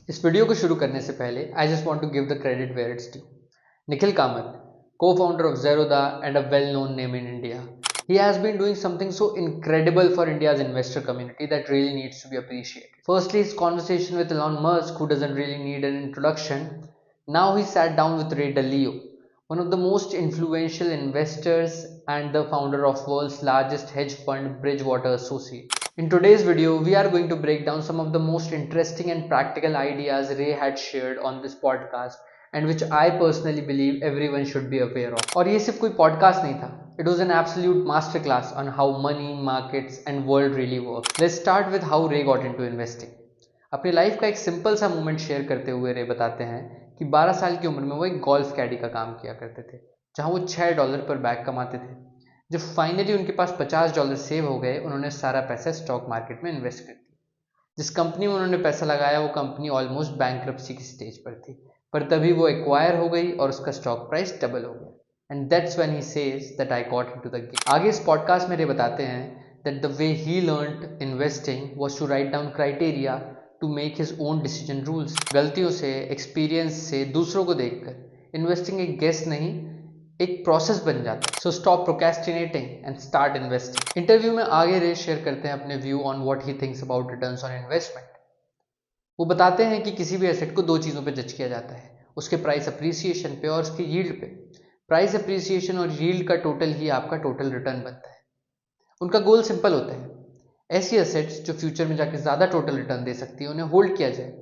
इस वीडियो को शुरू करने से पहले I just want to give the credit where it's due. Nikhil Kamath, co-founder of Zerodha and a well-known name in India, he has been doing something so incredible for India's investor community that really needs to be appreciated. Firstly, his conversation with Elon Musk, who doesn't really need an introduction. Now he sat down with Ray Dalio, one of the most influential investors and the founder of world's largest hedge fund, Bridgewater Associates. In today's video, we are going to break down some of the most interesting and practical ideas Ray had shared on this podcast and which I personally believe everyone should be aware of. और ये सिर्फ कोई podcast नहीं था. It was an absolute masterclass on how money, markets and world really work. Let's start with how Ray got into investing. अपनी life का एक simple सा मोमेंट शेयर करते हुए रे बताते हैं कि 12 साल की उम्र में वो एक गोल्फ कैडी का काम किया करते थे, जहां वो $6 पर बैग कमाते थे। जब फाइनली उनके पास $50 सेव हो गए, उन्होंने सारा पैसा स्टॉक मार्केट में इन्वेस्ट कर दिया। जिस कंपनी में उन्होंने पैसा लगाया वो कंपनी ऑलमोस्ट बैंकरप्सी की स्टेज पर थी, पर तभी वो एक्वायर हो गई और उसका स्टॉक प्राइस डबल हो गया। And that's when he says that I got into the game. आगे इस पॉडकास्ट में रे बताते हैं that the way he learned investing was to write down criteria to make his own decision rules. गलतियों से, experience से, दूसरों को देखकर इन्वेस्टिंग एक गेस नहीं, एक प्रोसेस बन जाता है। So stop procrastinating and start investing. Interview में आगे रे शेयर करते हैं अपने view on what he thinks about returns on investment. वो बताते हैं कि किसी भी एसेट को दो चीज़ों पे जज किया जाता है, उसके प्राइस अप्रिसिएशन पे और उसके यील्ड पे। प्राइस अप्रिसिएशन और यील्ड का टोटल ही आपका टोटल रिटर्न बनता है। उनका गोल सिंपल होता है, ऐसी एसेट्स जो फ्यूचर में जाके ज़्यादा टोटल रिटर्न दे सकती है उन्हें होल्ड किया जाए,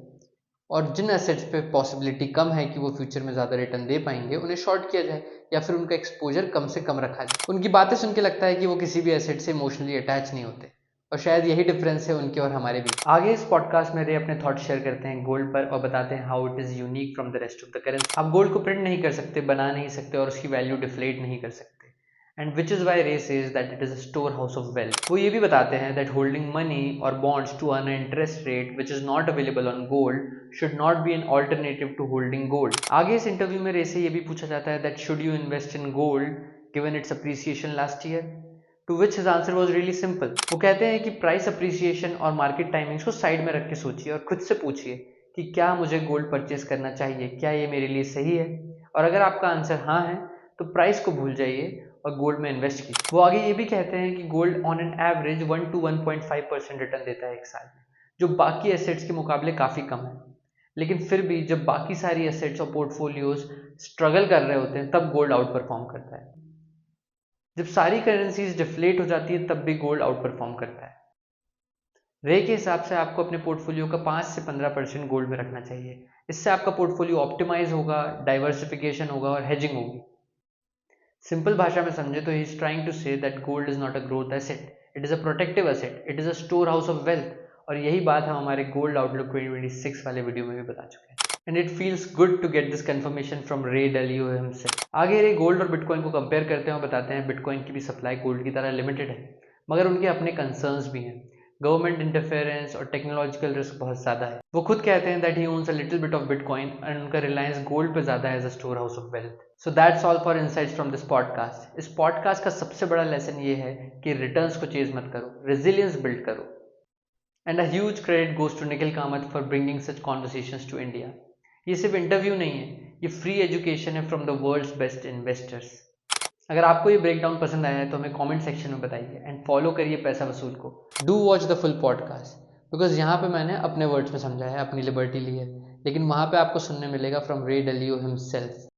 और जिन एसेट्स पे पॉसिबिलिटी कम है कि वो फ्यूचर में ज़्यादा रिटर्न दे पाएंगे उन्हें शॉर्ट किया जाए या फिर उनका एक्सपोजर कम से कम रखा जाए। उनकी बातें सुन के लगता है कि वो किसी भी एसेट से इमोशनली अटैच नहीं होते, और शायद यही डिफरेंस है उनके और हमारे बीच। आगे इस पॉडकास्ट में रे अपने थॉट शेयर करते हैं गोल्ड पर और बताते हैं how it is unique from the rest of the currency. आप गोल्ड को प्रिंट नहीं कर सकते, बना नहीं सकते और उसकी वैल्यू डिफ्लेट नहीं कर सकते, and which is why Ray says that it is a storehouse of wealth. वो ये भी बताते हैं that holding money or bonds to earn an interest rate which is not available on gold should not be an alternative to holding gold. आगे इस interview में Ray से ये भी पूछा जाता है that should you invest in gold given its appreciation last year? To which his answer was really simple. वो कहते हैं कि प्राइस अप्रिसिएशन और मार्केट टाइमिंग्स को साइड में रख के सोचिए और खुद से पूछिए कि क्या मुझे गोल्ड परचेज करना चाहिए, क्या ये मेरे लिए सही है, और अगर आपका आंसर हाँ है तो प्राइस को भूल जाइए और गोल्ड में इन्वेस्ट कीजिए। वो आगे ये भी कहते हैं कि gold on an average 1 to 1.5% return देता है एक साल में, जो बाकी एसेट्स के मुकाबले काफ़ी कम है। लेकिन फिर भी जब बाकी सारी एसेट्स और पोर्टफोलियोज स्ट्रगल कर रहे होते हैं तब गोल्ड आउट परफॉर्म करता है। जब सारी करेंसीज डिफ्लेट हो जाती है तब भी गोल्ड आउट परफॉर्म करता है। रे के हिसाब से आपको अपने पोर्टफोलियो का 5 से 15% गोल्ड में रखना चाहिए। इससे आपका पोर्टफोलियो ऑप्टिमाइज होगा, डाइवर्सिफिकेशन होगा और हेजिंग होगी। सिंपल भाषा में समझे तो he is trying to say that gold is not a growth asset, it is a protective asset, it is a store house of wealth. और यही बात हम हमारे गोल्ड आउटलुक 2026 वाले वीडियो में भी बता चुके हैं। And it feels good to get this confirmation from Ray Dalio himself. आगे रे गोल्ड और बिटकॉइन को कंपेयर करते हैं और बताते हैं बिटकॉइन की भी सप्लाई गोल्ड की तरह लिमिटेड है, मगर उनके अपने कंसर्न्स भी हैं। गवर्नमेंट इंटरफेरेंस और टेक्नोलॉजिकल रिस्क बहुत ज़्यादा है। वो खुद कहते हैं that he owns a little bit of bitcoin and उनका रिलायंस गोल्ड पे ज़्यादा है as a store house of wealth. So that's all for insights from this podcast. इस पॉडकास्ट का सबसे बड़ा लेसन ये है कि रिटर्न्स को चेज मत करो, रेजिलियंस बिल्ड करो। And a huge credit goes to Nikhil Kamath for bringing such conversations to India. ये सिर्फ इंटरव्यू नहीं है, ये फ्री एजुकेशन है from the world's best investors. अगर आपको ये ब्रेकडाउन पसंद आया है तो हमें कमेंट सेक्शन में बताइए एंड फॉलो करिए पैसा वसूल को। Do watch the full podcast, because यहाँ पे मैंने अपने वर्ड्स में समझा है, अपनी लिबर्टी ली है, लेकिन वहाँ पे आपको सुनने मिलेगा फ्रॉम रे डेलियो हिमसेल्फ।